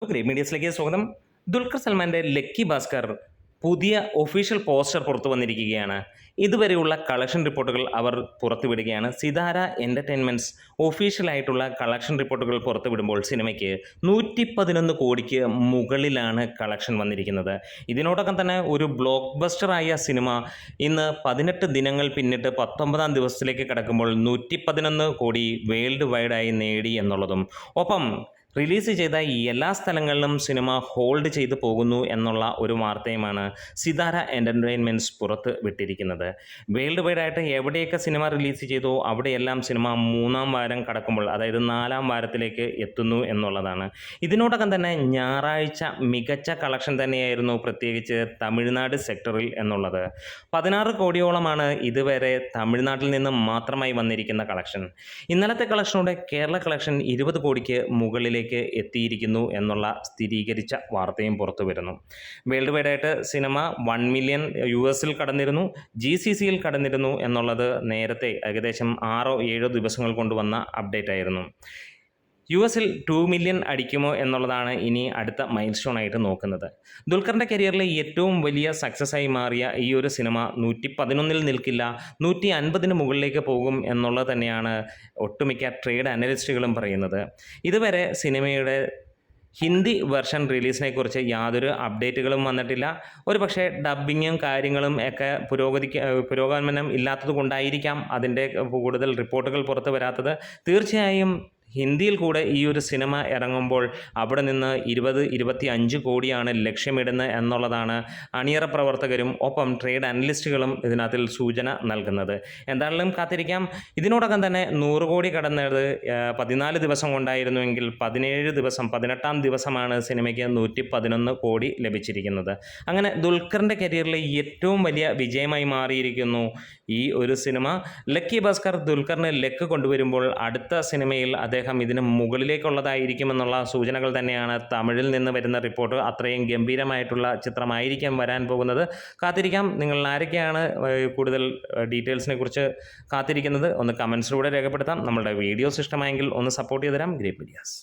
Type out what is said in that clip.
Great മീഡിയസിലേക്ക് സ്വാഗതം. Dulquer സൽമാൻ്റെ lucky Bhaskar പുതിയ official poster പുറത്തു വന്നിരിക്കുകയാണ്. ഇതുവരെയുള്ള കളക്ഷൻ റിപ്പോർട്ടുകൾ അവർ പുറത്തുവിടുകയാണ്. സിതാര എൻ്റർടൈൻമെൻറ്റ്സ് ഒഫീഷ്യലായിട്ടുള്ള കളക്ഷൻ റിപ്പോർട്ടുകൾ പുറത്തുവിടുമ്പോൾ സിനിമയ്ക്ക് 111 കോടിക്ക് മുകളിലാണ് കളക്ഷൻ വന്നിരിക്കുന്നത്. ഇതിനോടൊപ്പം തന്നെ ഒരു ബ്ലോക്ക് ബസ്റ്ററായ സിനിമ ഇന്ന് 18 ദിനങ്ങൾ പിന്നിട്ട് 19ാം ദിവസത്തിലേക്ക് കടക്കുമ്പോൾ 111 കോടി വേൾഡ് വൈഡായി നേടി എന്നുള്ളതും, ഒപ്പം റിലീസ് ചെയ്ത എല്ലാ സ്ഥലങ്ങളിലും സിനിമ ഹോൾഡ് ചെയ്തു പോകുന്നു എന്നുള്ള ഒരു വാർത്തയുമാണ് സിതാര എൻ്റർടൈൻമെൻറ്റ്സ് പുറത്ത് വിട്ടിരിക്കുന്നത്. വേൾഡ് വൈഡായിട്ട് എവിടെയൊക്കെ സിനിമ റിലീസ് ചെയ്തോ അവിടെയെല്ലാം സിനിമ 3ാം വാരം കടക്കുമ്പോൾ, അതായത് 4ാം വാരത്തിലേക്ക് എത്തുന്നു എന്നുള്ളതാണ്. ഇതിനോടകം തന്നെ ഞായറാഴ്ച മികച്ച കളക്ഷൻ തന്നെയായിരുന്നു, പ്രത്യേകിച്ച് തമിഴ്നാട് സെക്ടറിൽ എന്നുള്ളത്. 16 കോടിയോളമാണ് ഇതുവരെ തമിഴ്നാട്ടിൽ നിന്ന് മാത്രമായി വന്നിരിക്കുന്ന കളക്ഷൻ. ഇന്നലത്തെ കളക്ഷനോടെ കേരള കളക്ഷൻ 20 കോടിക്ക് മുകളിലേക്ക് എത്തിയിരിക്കുന്നു എന്നുള്ള സ്ഥിരീകരിച്ച വാർത്തയും പുറത്തു വരുന്നു. വേൾഡ് വൈഡായിട്ട് സിനിമ 1 മില്യൺ US കടന്നിരുന്നു, GCCയിൽ കടന്നിരുന്നു എന്നുള്ളത് നേരത്തെ ഏകദേശം 6-7 ദിവസങ്ങൾ കൊണ്ടുവന്ന അപ്ഡേറ്റ് ആയിരുന്നു. US 2 മില്യൺ അടിക്കുമോ എന്നുള്ളതാണ് ഇനി അടുത്ത മൈൽ സ്റ്റോൺ ആയിട്ട് നോക്കുന്നത്. ദുൽഖറിൻ്റെ കരിയറിലെ ഏറ്റവും വലിയ സക്സസ് ആയി മാറിയ ഈ ഒരു സിനിമ 111 നിൽക്കില്ല, 150 മുകളിലേക്ക് പോകും എന്നുള്ളത് തന്നെയാണ് ഒട്ടുമിക്ക ട്രേഡ് അനലിസ്റ്റുകളും പറയുന്നത്. ഇതുവരെ സിനിമയുടെ ഹിന്ദി വെർഷൻ റിലീസിനെ കുറിച്ച് യാതൊരു അപ്ഡേറ്റുകളും വന്നിട്ടില്ല. ഒരു പക്ഷേ ഡബ്ബിങ്ങും കാര്യങ്ങളും ഒക്കെ പുരോഗമനം ഇല്ലാത്തത് കൊണ്ടായിരിക്കാം അതിൻ്റെ കൂടുതൽ റിപ്പോർട്ടുകൾ പുറത്തു വരാത്തത്. തീർച്ചയായും ഹിന്ദിയിൽ കൂടെ ഈ ഒരു സിനിമ ഇറങ്ങുമ്പോൾ അവിടെ നിന്ന് 20-25 കോടിയാണ് ലക്ഷ്യമിടുന്നത് എന്നുള്ളതാണ് അണിയറ പ്രവർത്തകരും ഒപ്പം ട്രേഡ് അനലിസ്റ്റുകളും ഇതിനകത്തിൽ സൂചന നൽകുന്നത്. എന്തായാലും കാത്തിരിക്കാം. ഇതിനോടകം തന്നെ 100 കോടി കടന്നത് 14 ദിവസം കൊണ്ടായിരുന്നുവെങ്കിൽ 18ാം ദിവസമാണ് സിനിമയ്ക്ക് 111 കോടി ലഭിച്ചിരിക്കുന്നത്. അങ്ങനെ ദുൽഖറിൻ്റെ കരിയറിലെ ഏറ്റവും വലിയ വിജയമായി മാറിയിരിക്കുന്നു ഈ ഒരു സിനിമ. ലക്കി ഭാസ്കർ ദുൽഖറിന് ലക്ക് കൊണ്ടുവരുമ്പോൾ അടുത്ത സിനിമയിൽ അദ്ദേഹം ഇതിന് മുകളിലേക്കുള്ളതായിരിക്കുമെന്നുള്ള സൂചനകൾ തന്നെയാണ് തമിഴിൽ നിന്ന് വരുന്ന റിപ്പോർട്ട്. അത്രയും ഗംഭീരമായിട്ടുള്ള ചിത്രമായിരിക്കാം വരാൻ പോകുന്നത്. കാത്തിരിക്കാം. നിങ്ങൾ ആരൊക്കെയാണ് കൂടുതൽ ഡീറ്റെയിൽസിനെ കുറിച്ച് കാത്തിരിക്കുന്നത് ഒന്ന് കമൻസിലൂടെ രേഖപ്പെടുത്താം. നമ്മളുടെ വീഡിയോസ് ഇഷ്ടമായെങ്കിൽ ഒന്ന് സപ്പോർട്ട് ചെയ്ത് തരാം. Great medias.